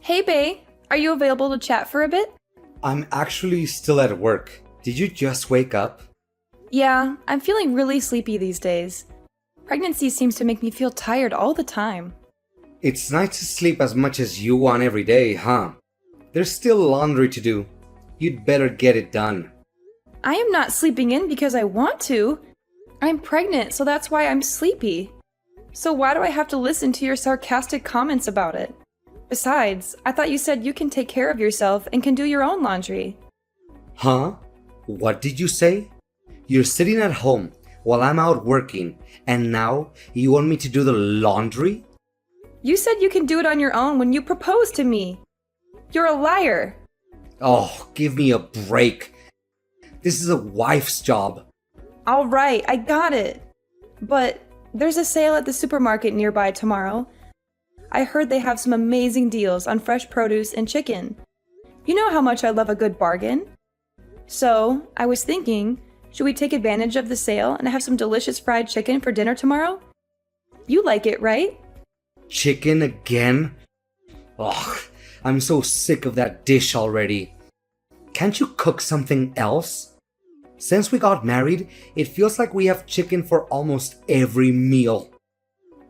Hey, Bae. Are you available to chat for a bit? I'm actually still at work. Did you just wake up? Yeah, I'm feeling really sleepy these days. Pregnancy seems to make me feel tired all the time. It's nice to sleep as much as you want every day, huh? There's still laundry to do. You'd better get it done. I am not sleeping in because I want to. I'm pregnant, so that's why I'm sleepy. So why do I have to listen to your sarcastic comments about it? Besides, I thought you said you can take care of yourself and can do your own laundry. Huh? What did you say? You're sitting at home while I'm out working, and now you want me to do the laundry? You said you can do it on your own when you proposed to me. You're a liar. Oh, give me a break. This is a wife's job. All right, I got it. But there's a sale at the supermarket nearby tomorrow. I heard they have some amazing deals on fresh produce and chicken. You know how much I love a good bargain. So, I was thinking, should we take advantage of the sale and have some delicious fried chicken for dinner tomorrow? You like it, right? Chicken again? Ugh, I'm so sick of that dish already. Can't you cook something else? Since we got married, it feels like we have chicken for almost every meal.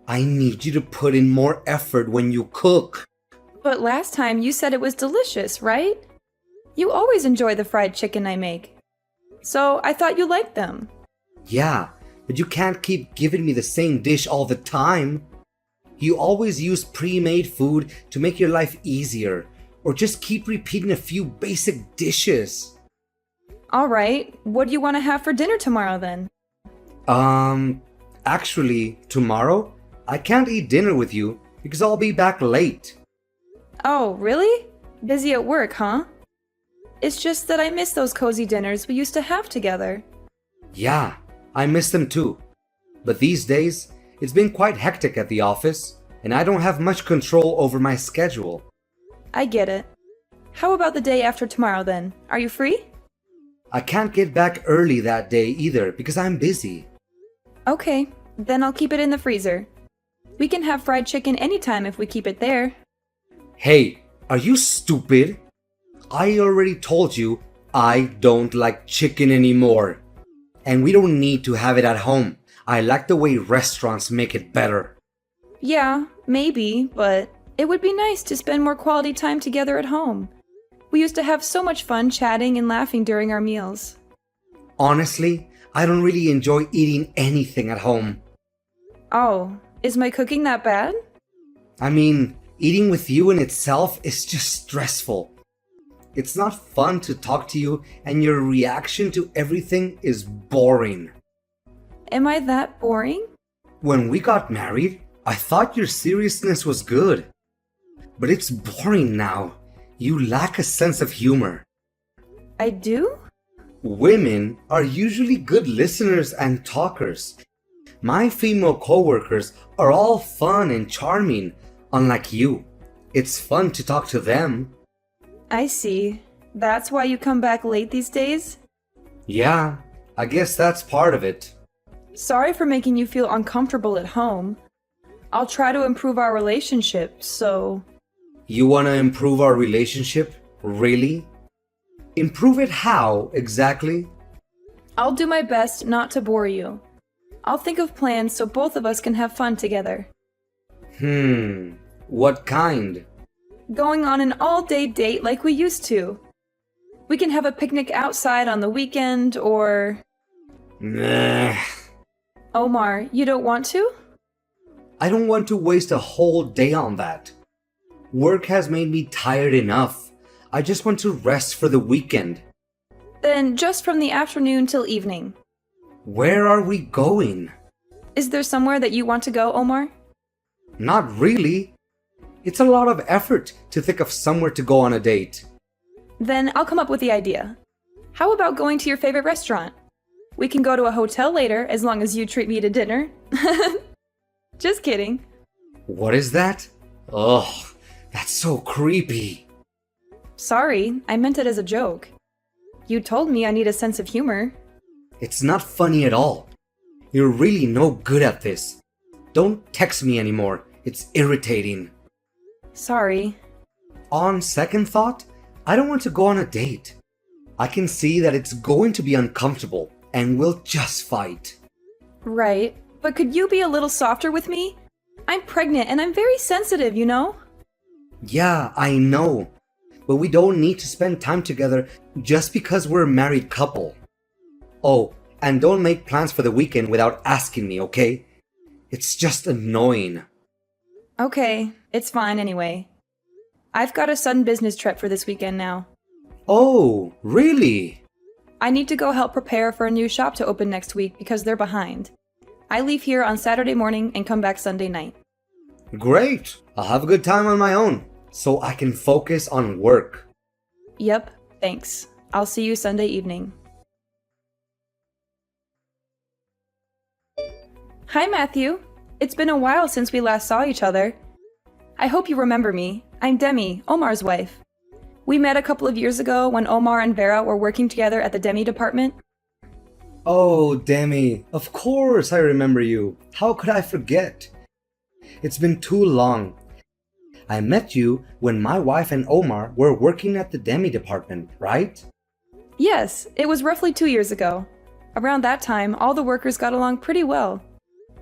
I need you to put in more effort when you cook. But last time you said it was delicious, right? You always enjoy the fried chicken I make. So I thought you liked them. Yeah, but you can't keep giving me the same dish all the time. You always use pre-made food to make your life easier, or just keep repeating a few basic dishes. All right, what do you want to have for dinner tomorrow then? Actually, tomorrow, I can't eat dinner with you because I'll be back late. Oh, really? Busy at work, huh? It's just that I miss those cozy dinners we used to have together. Yeah, I miss them too. But these days, it's been quite hectic at the office, and I don't have much control over my schedule. I get it. How about the day after tomorrow then? Are you free? I can't get back early that day either because I'm busy. Okay, then I'll keep it in the freezer. We can have fried chicken anytime if we keep it there. Hey, are you stupid? I already told you I don't like chicken anymore. And we don't need to have it at home. I like the way restaurants make it better. Yeah, maybe, but it would be nice to spend more quality time together at home. We used to have so much fun chatting and laughing during our meals. Honestly, I don't really enjoy eating anything at home. Oh, is my cooking that bad? I mean, eating with you in itself is just stressful. It's not fun to talk to you, and your reaction to everything is boring. Am I that boring? When we got married, I thought your seriousness was good. But it's boring now. You lack a sense of humor. I do? Women are usually good listeners and talkers. My female coworkers are all fun and charming, unlike you. It's fun to talk to them. I see. That's why you come back late these days? Yeah, I guess that's part of it. Sorry for making you feel uncomfortable at home. I'll try to improve our relationship, so... You want to improve our relationship? Really? Improve it how, exactly? I'll do my best not to bore you. I'll think of plans so both of us can have fun together. What kind? Going on an all-day date like we used to. We can have a picnic outside on the weekend, or... Nah. Omar, you don't want to? I don't want to waste a whole day on that. Work has made me tired enough. I just want to rest for the weekend. Then just from the afternoon till evening. Where are we going? Is there somewhere that you want to go, Omar? Not really. It's a lot of effort to think of somewhere to go on a date. Then I'll come up with the idea. How about going to your favorite restaurant? We can go to a hotel later as long as you treat me to dinner. Just kidding. What is that? Ugh, that's so creepy. Sorry, I meant it as a joke. You told me I need a sense of humor. It's not funny at all. You're really no good at this. Don't text me anymore. It's irritating. Sorry. On second thought, I don't want to go on a date. I can see that it's going to be uncomfortable and we'll just fight. Right, but could you be a little softer with me? I'm pregnant and I'm very sensitive, you know? Yeah, I know. But we don't need to spend time together just because we're a married couple. Oh, and don't make plans for the weekend without asking me, okay? It's just annoying. Okay, it's fine anyway. I've got a sudden business trip for this weekend now. Oh, really? I need to go help prepare for a new shop to open next week because they're behind. I leave here on Saturday morning and come back Sunday night. Great! I'll have a good time on my own, so I can focus on work. Yep, thanks. I'll see you Sunday evening. Hi, Matthew. It's been a while since we last saw each other. I hope you remember me. I'm Demi, Omar's wife. We met a couple of years ago when Omar and Vera were working together at the Demi department. Oh, Demi, of course I remember you. How could I forget? It's been too long. I met you when my wife and Omar were working at the Demi department, right? Yes, it was roughly 2 years ago. Around that time, all the workers got along pretty well.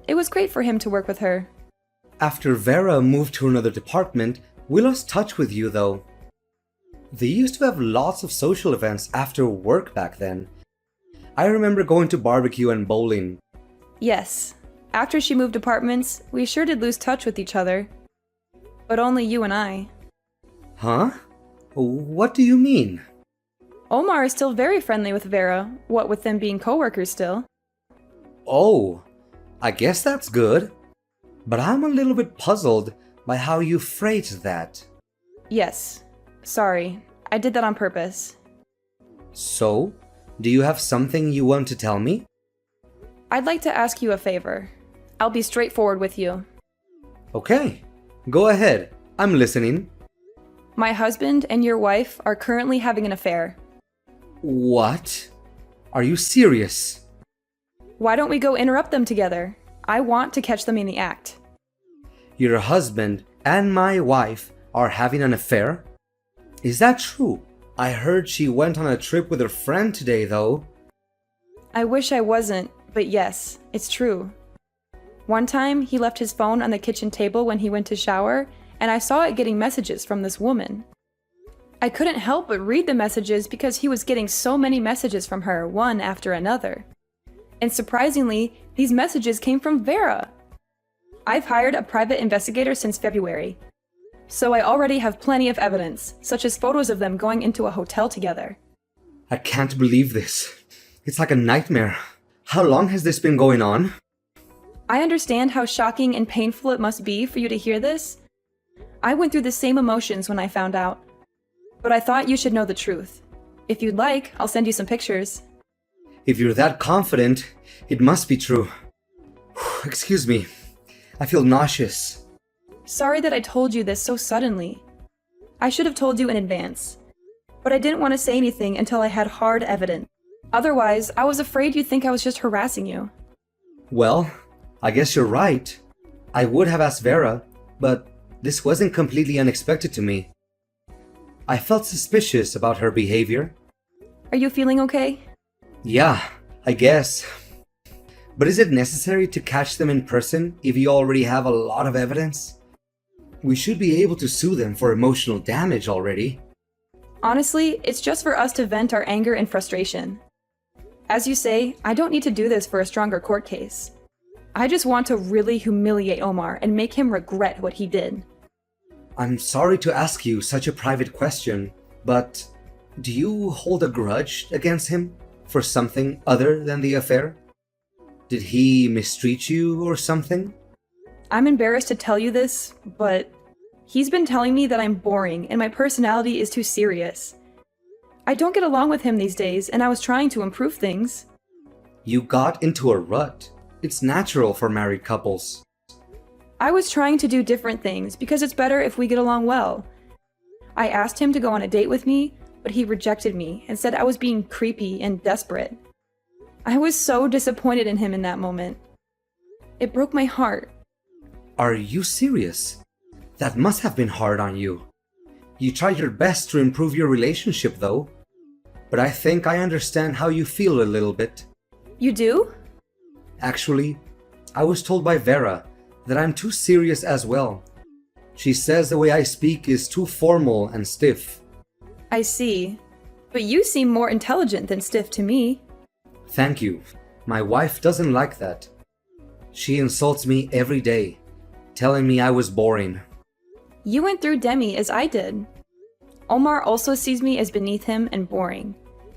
It was great for him to work with her. After Vera moved to another department, we lost touch with you though. They used to have lots of social events after work back then. I remember going to barbecue and bowling. Yes, after she moved apartments, we sure did lose touch with each other. But only you and I. Huh? What do you mean? Omar is still very friendly with Vera, what with them being coworkers still. Oh, I guess that's good. But I'm a little bit puzzled by how you phrased that. Yes, sorry, I did that on purpose. So, do you have something you want to tell me? I'd like to ask you a favor. I'll be straightforward with you. Okay, go ahead. I'm listening. My husband and your wife are currently having an affair. What? Are you serious? Why don't we go interrupt them together? I want to catch them in the act. Your husband and my wife are having an affair? Is that true? I heard she went on a trip with her friend today, though. I wish I wasn't, but yes, it's true. One time, he left his phone on the kitchen table when he went to shower, and I saw it getting messages from this woman. I couldn't help but read the messages because he was getting so many messages from her, one after another. And surprisingly, these messages came from Vera. I've hired a private investigator since February, so I already have plenty of evidence, such as photos of them going into a hotel together. I can't believe this. It's like a nightmare. How long has this been going on? I understand how shocking and painful it must be for you to hear this. I went through the same emotions when I found out. But I thought you should know the truth. If you'd like, I'll send you some pictures. If you're that confident, it must be true. Excuse me. I feel nauseous. Sorry that I told you this so suddenly. I should have told you in advance. But I didn't want to say anything until I had hard evidence. Otherwise, I was afraid you'd think I was just harassing you. Well, I guess you're right. I would have asked Vera, but this wasn't completely unexpected to me. I felt suspicious about her behavior. Are you feeling okay? Yeah, I guess. But is it necessary to catch them in person if you already have a lot of evidence? We should be able to sue them for emotional damage already. Honestly, it's just for us to vent our anger and frustration. As you say, I don't need to do this for a stronger court case. I just want to really humiliate Omar and make him regret what he did. I'm sorry to ask you such a private question, but do you hold a grudge against him for something other than the affair? Did he mistreat you or something? I'm embarrassed to tell you this, but he's been telling me that I'm boring and my personality is too serious. I don't get along with him these days, and I was trying to improve things. You got into a rut. It's natural for married couples. I was trying to do different things because it's better if we get along well. I asked him to go on a date with me, but he rejected me and said I was being creepy and desperate. I was so disappointed in him in that moment. It broke my heart. Are you serious? That must have been hard on you. You tried your best to improve your relationship though. But I think I understand how you feel a little bit. You do? Actually, I was told by Vera that I'm too serious as well. She says the way I speak is too formal and stiff. I see. But you seem more intelligent than stiff to me. Thank you. My wife doesn't like that. She insults me every day, telling me I was boring. You went through Demi as I did. Omar also sees me as beneath him and boring.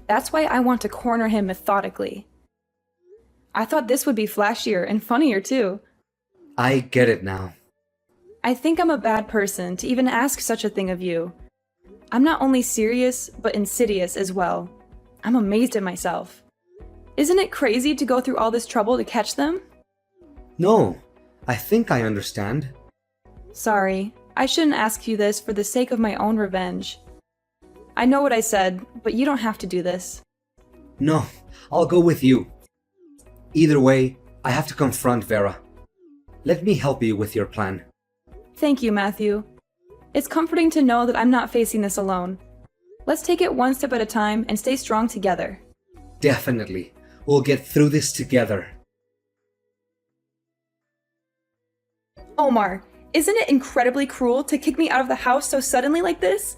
That's why I want to corner him methodically. I thought this would be flashier and funnier too. I get it now. I think I'm a bad person to even ask such a thing of you. I'm not only serious, but insidious as well. I'm amazed at myself. Isn't it crazy to go through all this trouble to catch them? No, I think I understand. Sorry, I shouldn't ask you this for the sake of my own revenge. I know what I said, but you don't have to do this. No, I'll go with you. Either way, I have to confront Vera. Let me help you with your plan. Thank you, Matthew. It's comforting to know that I'm not facing this alone. Let's take it one step at a time and stay strong together. Definitely. We'll get through this together. Omar, isn't it incredibly cruel to kick me out of the house so suddenly like this?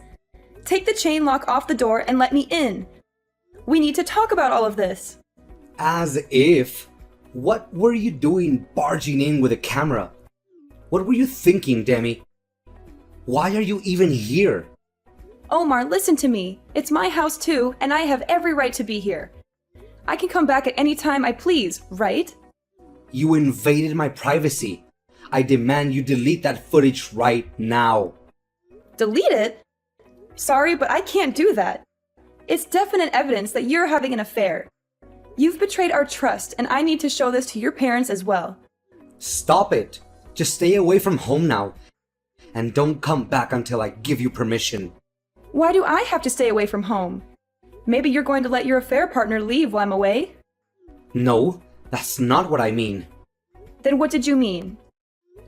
Take the chain lock off the door and let me in. We need to talk about all of this. As if. What were you doing barging in with a camera? What were you thinking, Demi? Why are you even here? Omar, listen to me. It's my house too, and I have every right to be here. I can come back at any time I please, right? You invaded my privacy. I demand you delete that footage right now. Delete it? Sorry, but I can't do that. It's definite evidence that you're having an affair. You've betrayed our trust, and I need to show this to your parents as well. Stop it. Just stay away from home now. And don't come back until I give you permission. Why do I have to stay away from home? Maybe you're going to let your affair partner leave while I'm away? No, that's not what I mean. Then what did you mean?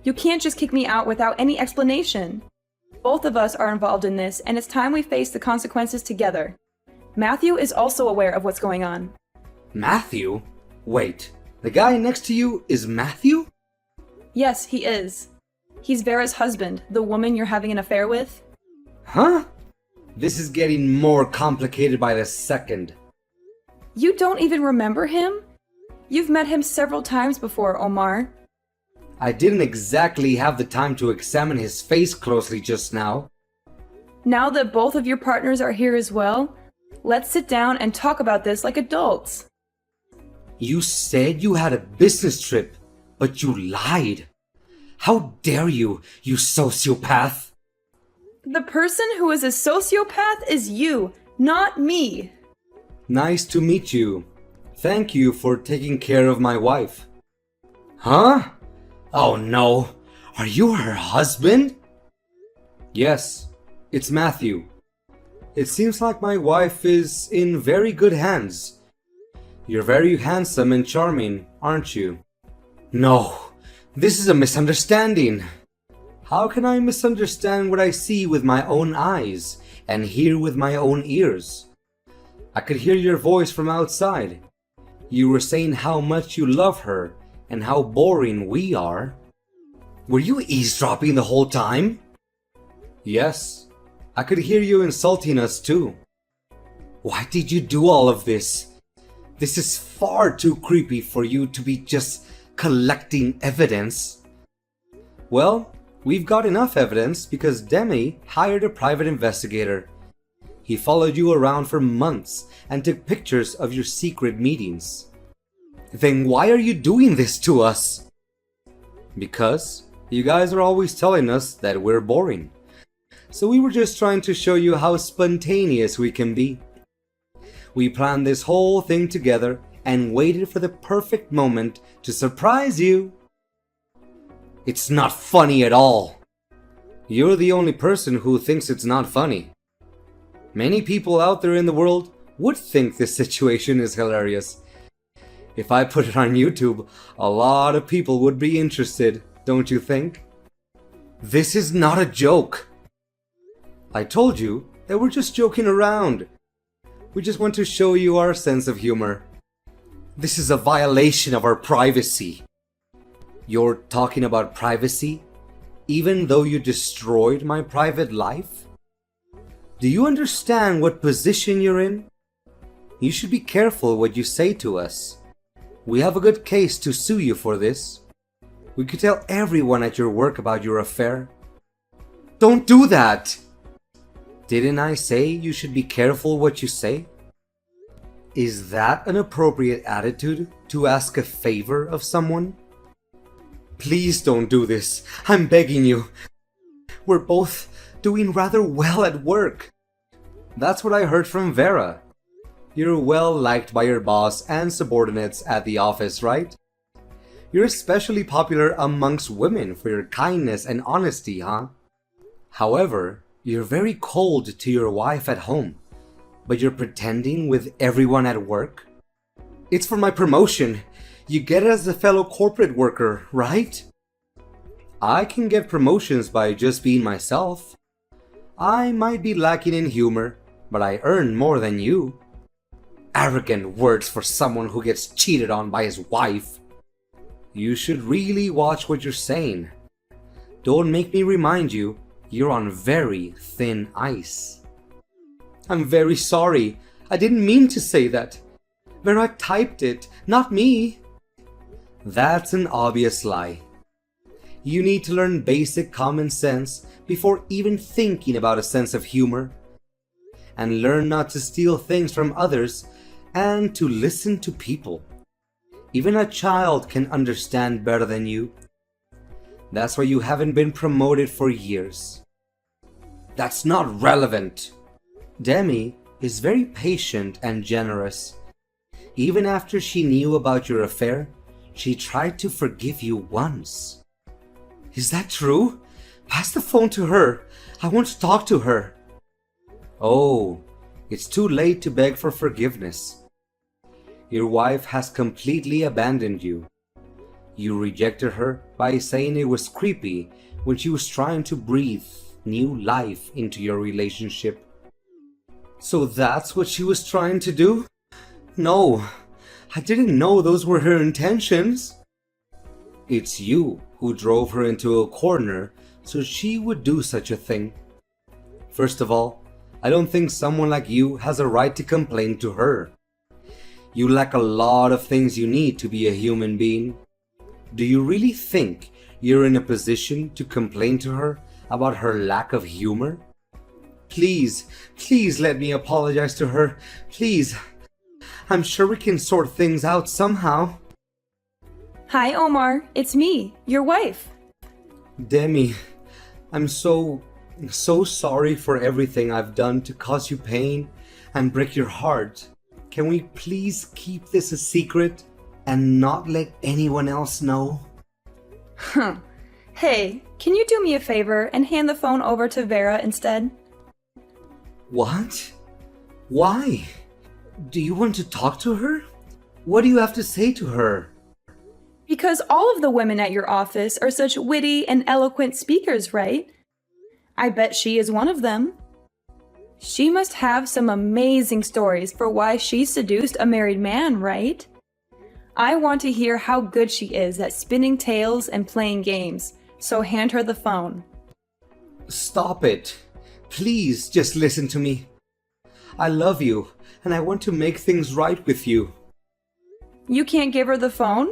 You can't just kick me out without any explanation. Both of us are involved in this, and it's time we face the consequences together. Matthew is also aware of what's going on. Matthew? Wait, the guy next to you is Matthew? Yes, he is. He's Vera's husband, the woman you're having an affair with. Huh? This is getting more complicated by the second. You don't even remember him? You've met him several times before, Omar. I didn't exactly have the time to examine his face closely just now. Now that both of your partners are here as well, let's sit down and talk about this like adults. You said you had a business trip, but you lied. How dare you, you sociopath? The person who is a sociopath is you, not me. Nice to meet you. Thank you for taking care of my wife. Huh? Oh no. Are you her husband? Yes, it's Matthew. It seems like my wife is in very good hands. You're very handsome and charming, aren't you? No, this is a misunderstanding. How can I misunderstand what I see with my own eyes and hear with my own ears? I could hear your voice from outside. You were saying how much you love her and how boring we are. Were you eavesdropping the whole time? Yes, I could hear you insulting us too. Why did you do all of this? This is far too creepy for you to be just collecting evidence. Well, we've got enough evidence because Demi hired a private investigator. He followed you around for months and took pictures of your secret meetings. Then why are you doing this to us? Because you guys are always telling us that we're boring. So we were just trying to show you how spontaneous we can be. We planned this whole thing together and waited for the perfect moment to surprise you. It's not funny at all. You're the only person who thinks it's not funny. Many people out there in the world would think this situation is hilarious. If I put it on YouTube, a lot of people would be interested, don't you think? This is not a joke. I told you that we're just joking around. We just want to show you our sense of humor. This is a violation of our privacy. You're talking about privacy, even though you destroyed my private life? Do you understand what position you're in? You should be careful what you say to us. We have a good case to sue you for this. We could tell everyone at your work about your affair. Don't do that! Didn't I say you should be careful what you say? Is that an appropriate attitude to ask a favor of someone? Please don't do this. I'm begging you. We're both doing rather well at work. That's what I heard from Vera. You're well liked by your boss and subordinates at the office, right? You're especially popular amongst women for your kindness and honesty, huh? However, you're very cold to your wife at home, but you're pretending with everyone at work? It's for my promotion. You get it as a fellow corporate worker, right? I can get promotions by just being myself. I might be lacking in humor, but I earn more than you. Arrogant words for someone who gets cheated on by his wife. You should really watch what you're saying. Don't make me remind you, you're on very thin ice. I'm very sorry. I didn't mean to say that. Vera typed it, not me. That's an obvious lie. You need to learn basic common sense before even thinking about a sense of humor. And learn not to steal things from others and to listen to people. Even a child can understand better than you. That's why you haven't been promoted for years. That's not relevant. Demi is very patient and generous. Even after she knew about your affair, she tried to forgive you once. Is that true? Pass the phone to her. I want to talk to her. Oh, it's too late to beg for forgiveness. Your wife has completely abandoned you. You rejected her by saying it was creepy when she was trying to breathe new life into your relationship. So that's what she was trying to do? No, I didn't know those were her intentions. It's you who drove her into a corner so she would do such a thing. First of all, I don't think someone like you has a right to complain to her. You lack a lot of things you need to be a human being. Do you really think you're in a position to complain to her about her lack of humor? Please, please let me apologize to her. Please. I'm sure we can sort things out somehow. Hi, Omar. It's me, your wife. Demi, I'm so sorry for everything I've done to cause you pain and break your heart. Can we please keep this a secret and not let anyone else know? Huh. Hey, can you do me a favor and hand the phone over to Vera instead? What? Why? Do you want to talk to her? What do you have to say to her? Because all of the women at your office are such witty and eloquent speakers, right? I bet she is one of them. She must have some amazing stories for why she seduced a married man, right? I want to hear how good she is at spinning tales and playing games, so hand her the phone. Stop it. Please just listen to me. I love you, and I want to make things right with you. You can't give her the phone?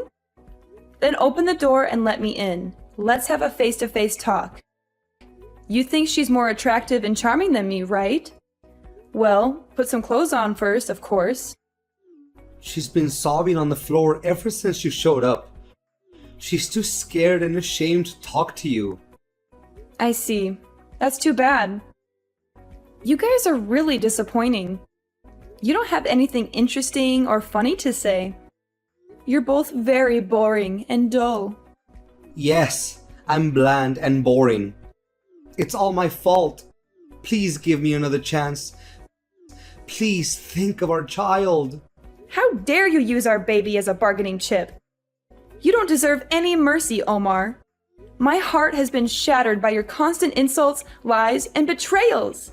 Then open the door and let me in. Let's have a face-to-face talk. You think she's more attractive and charming than me, right? Well, put some clothes on first, of course. She's been sobbing on the floor ever since you showed up. She's too scared and ashamed to talk to you. I see. That's too bad. You guys are really disappointing. You don't have anything interesting or funny to say. You're both very boring and dull. Yes, I'm bland and boring. It's all my fault. Please give me another chance. Please think of our child. How dare you use our baby as a bargaining chip? You don't deserve any mercy, Omar. My heart has been shattered by your constant insults, lies, and betrayals.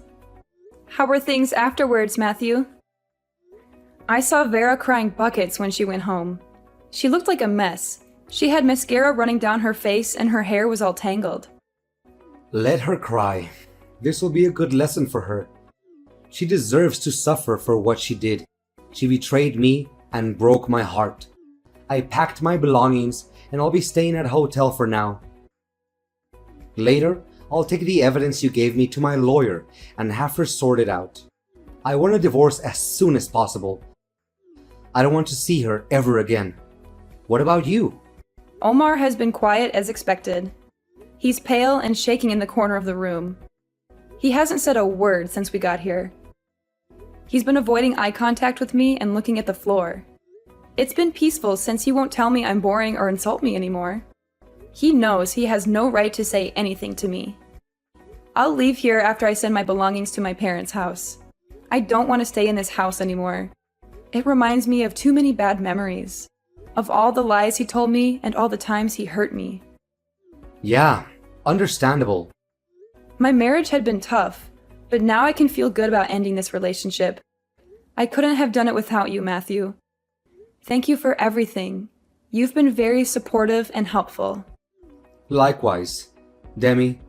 How were things afterwards, Matthew? I saw Vera crying buckets when she went home. She looked like a mess. She had mascara running down her face and her hair was all tangled. Let her cry. This will be a good lesson for her. She deserves to suffer for what she did. She betrayed me and broke my heart. I packed my belongings and I'll be staying at a hotel for now. Later, I'll take the evidence you gave me to my lawyer and have her sort it out. I want a divorce as soon as possible. I don't want to see her ever again. What about you? Omar has been quiet as expected. He's pale and shaking in the corner of the room. He hasn't said a word since we got here. He's been avoiding eye contact with me and looking at the floor. It's been peaceful since he won't tell me I'm boring or insult me anymore. He knows he has no right to say anything to me. I'll leave here after I send my belongings to my parents' house. I don't want to stay in this house anymore. It reminds me of too many bad memories. Of all the lies he told me and all the times he hurt me. Yeah, understandable. My marriage had been tough, but now I can feel good about ending this relationship. I couldn't have done it without you, Matthew. Thank you for everything. You've been very supportive and helpful. Likewise, Demi.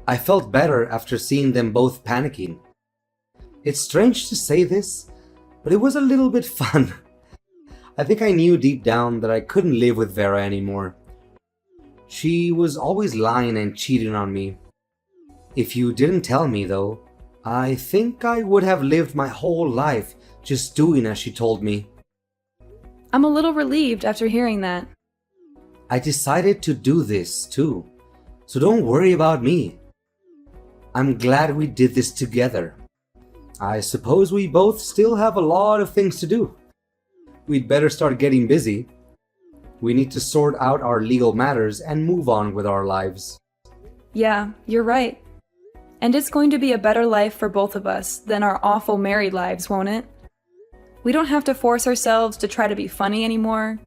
I felt better after seeing them both panicking. It's strange to say this, but it was a little bit fun. I think I knew deep down that I couldn't live with Vera anymore. She was always lying and cheating on me. If you didn't tell me, though, I think I would have lived my whole life just doing as she told me. I'm a little relieved after hearing that. I decided to do this too, so don't worry about me. I'm glad we did this together. I suppose we both still have a lot of things to do. We'd better start getting busy. We need to sort out our legal matters and move on with our lives. Yeah, you're right. And it's going to be a better life for both of us than our awful married lives, won't it? We don't have to force ourselves to try to be funny anymore.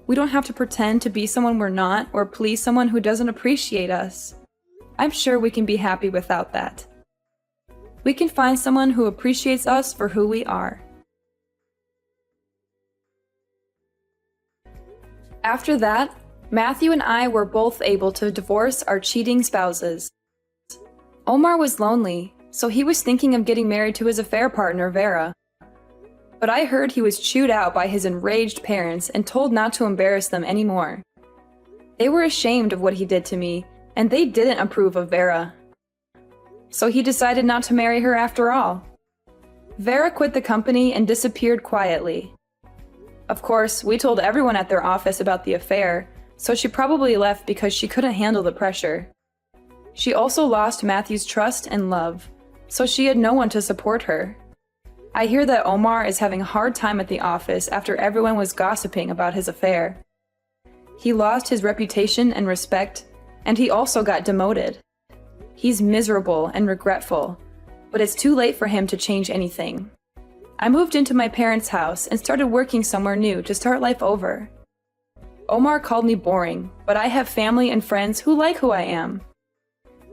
We don't have to pretend to be someone we're not or please someone who doesn't appreciate us. I'm sure we can be happy without that. We can find someone who appreciates us for who we are. After that, Matthew and I were both able to divorce our cheating spouses. Omar was lonely, so he was thinking of getting married to his affair partner, Vera. But I heard he was chewed out by his enraged parents and told not to embarrass them anymore. They were ashamed of what he did to me, and they didn't approve of Vera. So he decided not to marry her after all. Vera quit the company and disappeared quietly. Of course, we told everyone at their office about the affair, so she probably left because she couldn't handle the pressure. She also lost Matthew's trust and love, so she had no one to support her. I hear that Omar is having a hard time at the office after everyone was gossiping about his affair. He lost his reputation and respect, and he also got demoted. He's miserable and regretful, but it's too late for him to change anything. I moved into my parents' house and started working somewhere new to start life over. Omar called me boring, but I have family and friends who like who I am.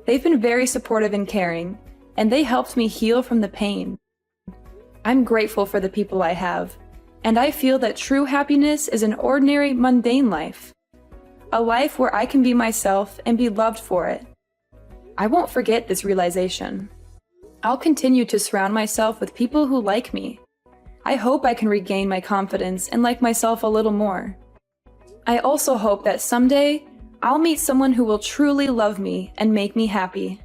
They've been very supportive and caring, and they helped me heal from the pain. I'm grateful for the people I have, and I feel that true happiness is an ordinary, mundane life. A life where I can be myself and be loved for it. I won't forget this realization. I'll continue to surround myself with people who like me. I hope I can regain my confidence and like myself a little more. I also hope that someday, I'll meet someone who will truly love me and make me happy.